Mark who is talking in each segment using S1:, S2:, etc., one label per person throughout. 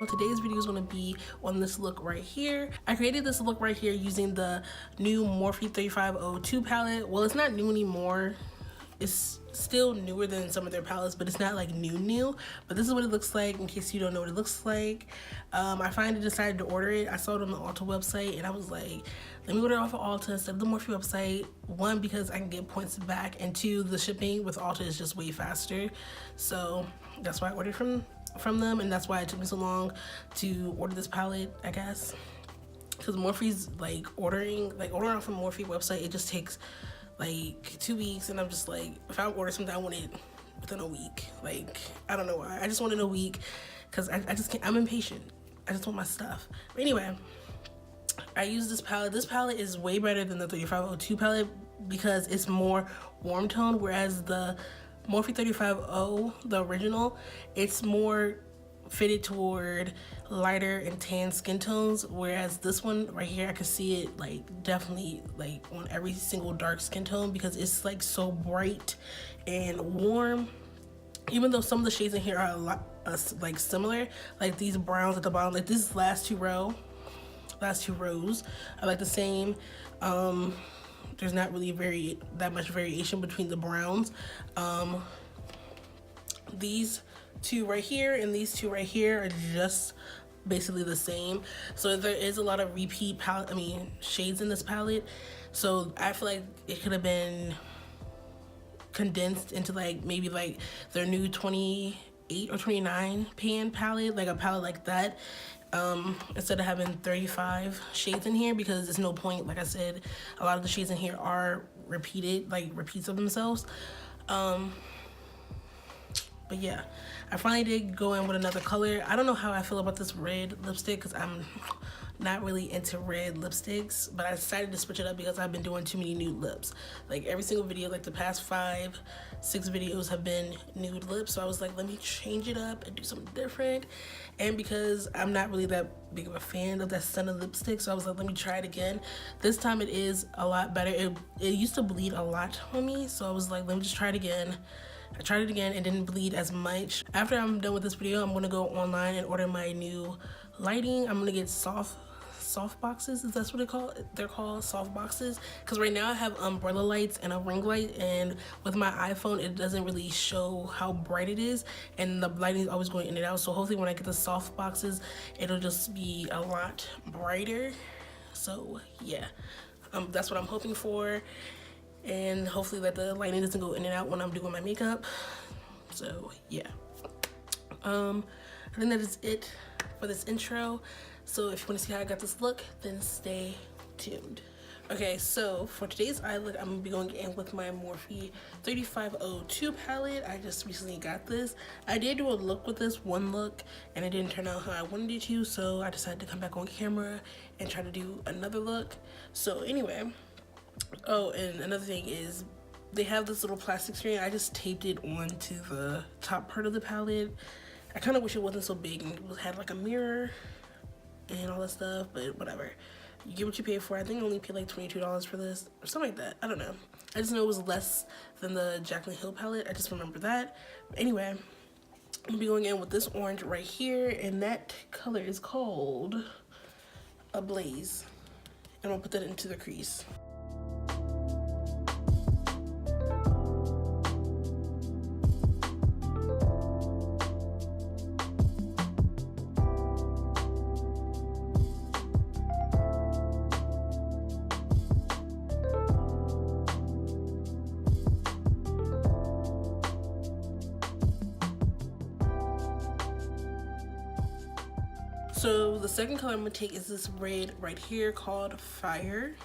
S1: today's video is going to be on this look right here. I created this look right here using the new Morphe 35o2 palette. Well, it's not new anymore. It's still newer than some of their palettes, but it's not like new. But this is what it looks like in case you don't know what it looks like. I finally decided to order it. I saw it on the Ulta website and I was like, let me order it off of Ulta instead of the Morphe website. One, because I can get points back, and two, the shipping with Ulta is just way faster. So that's why I ordered from them, and that's why it took me so long to order this palette, I guess. Because Morphe's ordering off the Morphe website, it just takes like 2 weeks, and I'm just like, if I order something, I want it within a week. Like, I don't know why. I just want it in a week because I just can't. I'm impatient. I just want my stuff. But anyway, I use this palette. This palette is way better than the 35o2 palette because it's more warm tone, whereas the Morphe 35o, the original, it's more fitted toward lighter and tan skin tones, whereas this one right here, I can see it definitely on every single dark skin tone because it's so bright and warm. Even though some of the shades in here are a lot similar, like these browns at the bottom, like this last two rows are the same. There's not really that much variation between the browns. These two right here and these two right here are just basically the same. So there is a lot of repeat shades in this palette. So I feel like it could have been condensed into maybe their new 28 or 29 pan palette, a palette like that, instead of having 35 shades in here, because there's no point. Like I said, a lot of the shades in here are repeated, repeats of themselves. But yeah, I finally did go in with another color. I don't know how I feel about this red lipstick because I'm not really into red lipsticks, but I decided to switch it up because I've been doing too many nude lips. Every single video, the past 5-6 videos have been nude lips. So I was like, let me change it up and do something different. And because I'm not really that big of a fan of that Stunna lipstick, so I was like, let me try it again. This time it is a lot better. It used to bleed a lot on me, so I was like, let me just try it again. I tried it again and didn't bleed as much. After I'm done with this video, I'm gonna go online and order my new lighting. I'm gonna get soft boxes. Is that what they're called, soft boxes? Because right now I have umbrella lights and a ring light, and with my iPhone it doesn't really show how bright it is, and the lighting is always going in and out. So hopefully when I get the soft boxes, it'll just be a lot brighter. So yeah, that's what I'm hoping for. And hopefully that the lighting doesn't go in and out when I'm doing my makeup. So yeah, I think that is it for this intro. So if you want to see how I got this look, then stay tuned. Okay, so for today's eye look, I'm gonna be going in with my Morphe 35o2 palette. I just recently got this. I did do a look with this one look and it didn't turn out how I wanted it to, so I decided to come back on camera and try to do another look. So anyway, oh, and another thing is they have this little plastic screen. I just taped it onto the top part of the palette. I kind of wish it wasn't so big and it had a mirror and all that stuff, but whatever. You get what you pay for. I think I only paid $22 for this or something like that. I don't know. I just know it was less than the Jaclyn Hill palette. I just remember that. But anyway, I'm gonna be going in with this orange right here, and that color is called Ablaze. And I'm gonna put that into the crease. So the second color I'm gonna take is this red right here called Fire.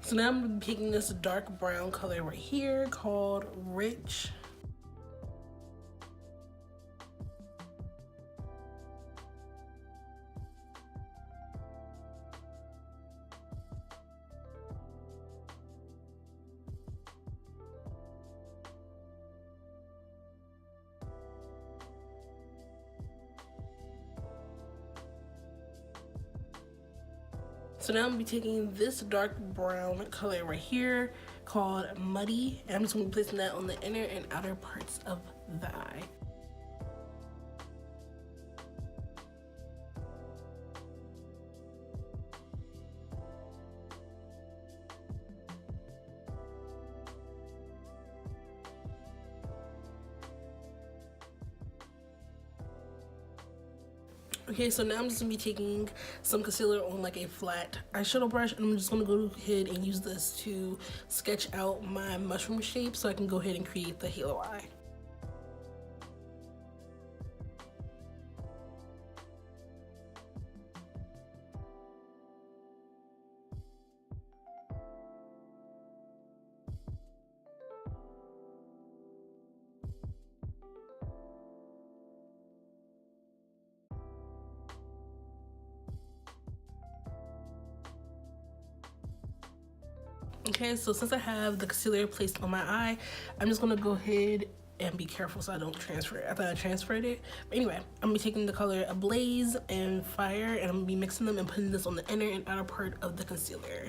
S1: So now I'm picking this dark brown color right here called Rich. So now I'm gonna be taking this dark brown color right here called Muddy, and I'm just gonna be placing that on the inner and outer parts of the eye. Okay, so now I'm just gonna be taking some concealer on like a flat eyeshadow brush, and I'm just gonna go ahead and use this to sketch out my mushroom shape so I can go ahead and create the halo eye. Okay, so since I have the concealer placed on my eye, I'm just gonna go ahead and be careful so I don't transfer it. I thought I transferred it. But anyway, I'm gonna be taking the color Ablaze and Fire, and I'm gonna be mixing them and putting this on the inner and outer part of the concealer.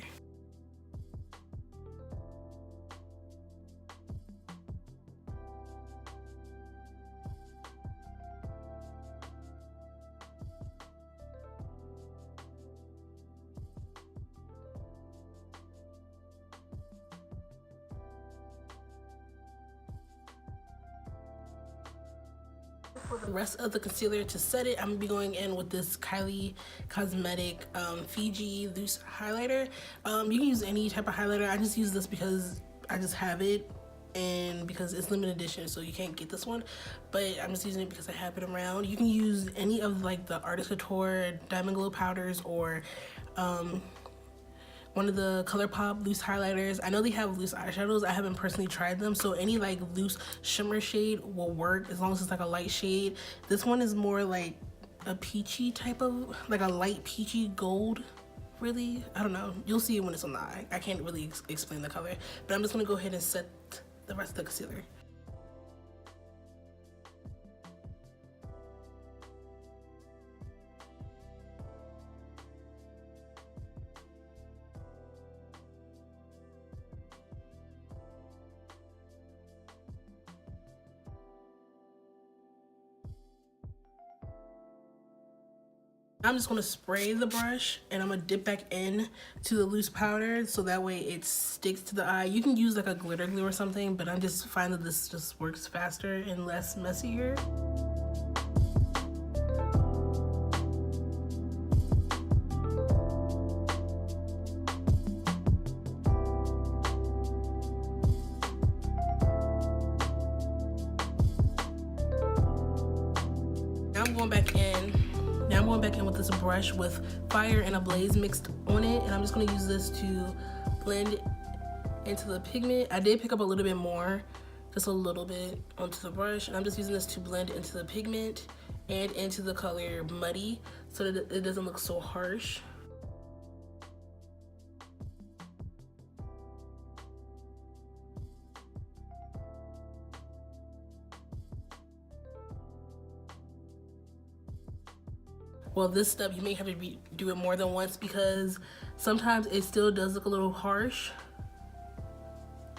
S1: For the rest of the concealer to set it, I'm gonna be going in with this Kylie Cosmetic Fiji loose highlighter. You can use any type of highlighter. I just use this because I just have it and because it's limited edition, so you can't get this one, but I'm just using it because I have it around. You can use any of like the Artist Couture Diamond Glow powders or one of the Colourpop loose highlighters. I know they have loose eyeshadows. I haven't personally tried them, so any like loose shimmer shade will work as long as it's like a light shade. This one is more like a peachy type of, like a light peachy gold, really. I don't know. You'll see it when it's on the eye. I can't really explain the color, but I'm just gonna go ahead and set the rest of the concealer. I'm just gonna spray the brush and I'm gonna dip back in to the loose powder so that way it sticks to the eye. You can use like a glitter glue or something, but I just find that this just works faster and less messier. Now I'm going back in. Now I'm going back in with this brush with Fire and Ablaze mixed on it, and I'm just going to use this to blend into the pigment. I did pick up a little bit more, just a little bit onto the brush, and I'm just using this to blend into the pigment and into the color Muddy so that it doesn't look so harsh. Well, this step you may have to do it more than once because sometimes it still does look a little harsh.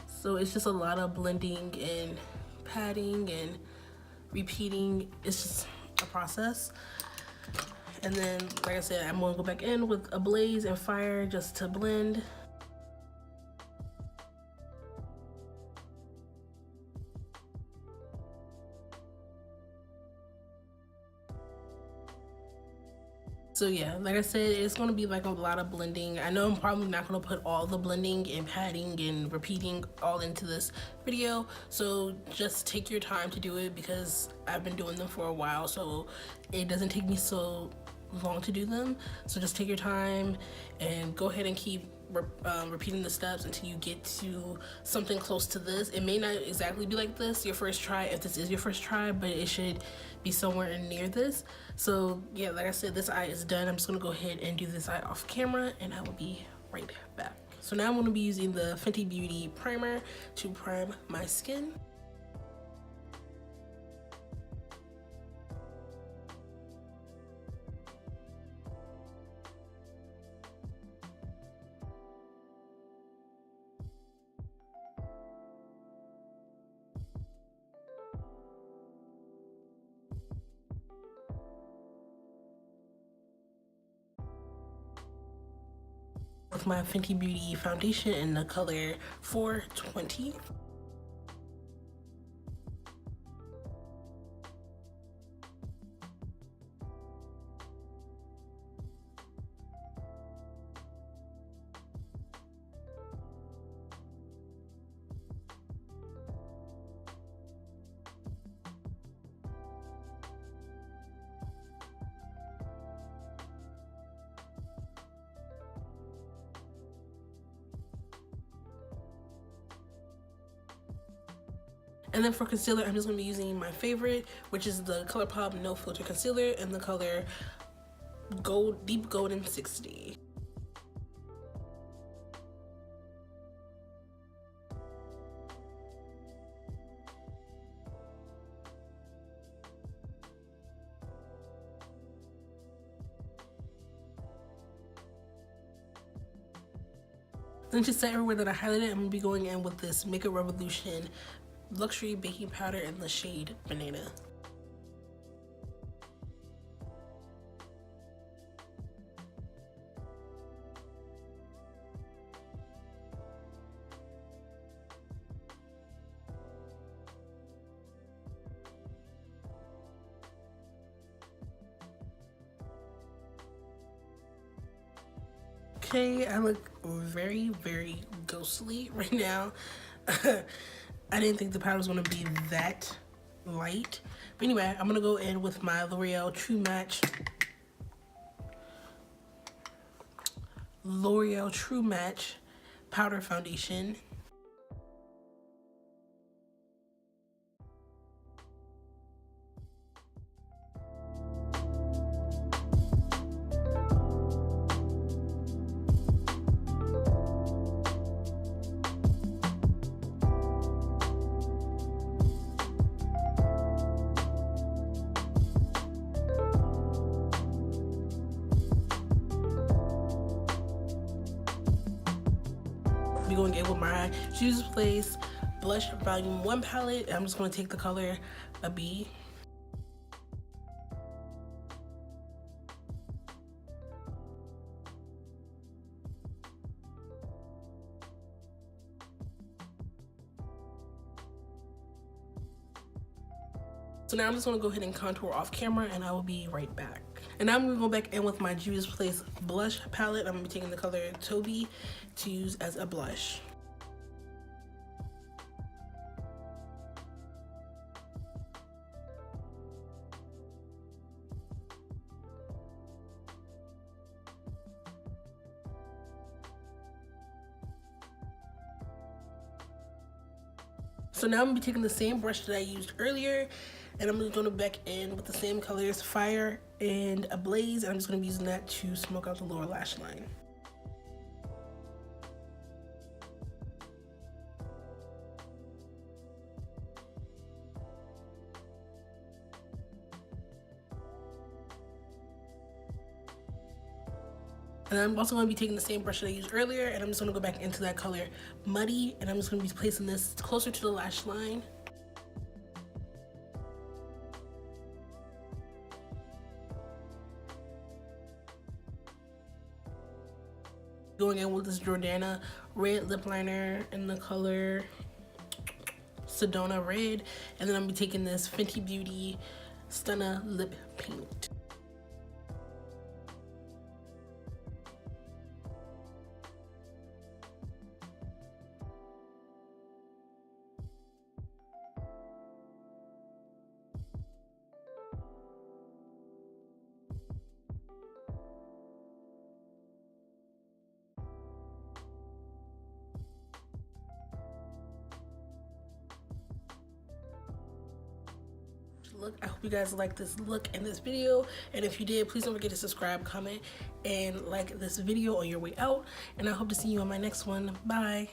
S1: So it's just a lot of blending and patting and repeating. It's just a process. And then, like I said, I'm gonna go back in with Ablaze and Fire just to blend. So yeah, like I said, it's gonna be like a lot of blending. I know I'm probably not gonna put all the blending and patting and repeating all into this video, so just take your time to do it because I've been doing them for a while, so it doesn't take me so long to do them. So just take your time and go ahead and keep repeating the steps until you get to something close to this. It may not exactly be like this your first try if this is your first try, but it should be somewhere near this. So yeah, like I said, this eye is done. I'm just gonna go ahead and do this eye off camera and I will be right back. So now I'm gonna be using the Fenty Beauty primer to prime my skin. with my Fenty Beauty foundation in the color 420. And then for concealer, I'm just going to be using my favorite, which is the Colourpop No Filter Concealer in the color Gold Deep Golden 60. Then to set everywhere that I highlighted, I'm going to be going in with this Makeup Revolution Luxury Baking Powder in the shade Banana. Okay, I look very, very ghostly right now. I didn't think the powder was going to be that light. But anyway, I'm going to go in with my Loreal True Match Powder Foundation. Be going in with my Juvias Blush Volume 1 palette. I'm just going to take the color a B. So now I'm just going to go ahead and contour off camera, and I will be right back. And now I'm going to go back in with my Juvias blush palette. I'm going to be taking the color Toby to use as a blush. So now I'm going to be taking the same brush that I used earlier, and I'm just going to back in with the same colors, Fire and Ablaze, and I'm just going to be using that to smoke out the lower lash line. And I'm also going to be taking the same brush that I used earlier, and I'm just going to go back into that color Muddy, and I'm just going to be placing this closer to the lash line. Going in with this Jordana red lip liner in the color Sedonna Red, and then I'm going to be taking this Fenty Beauty Stunna Lip Paint. Look, I hope you guys like this look in this video, and if you did, please don't forget to subscribe, comment, and like this video on your way out, and I hope to see you on my next one. Bye.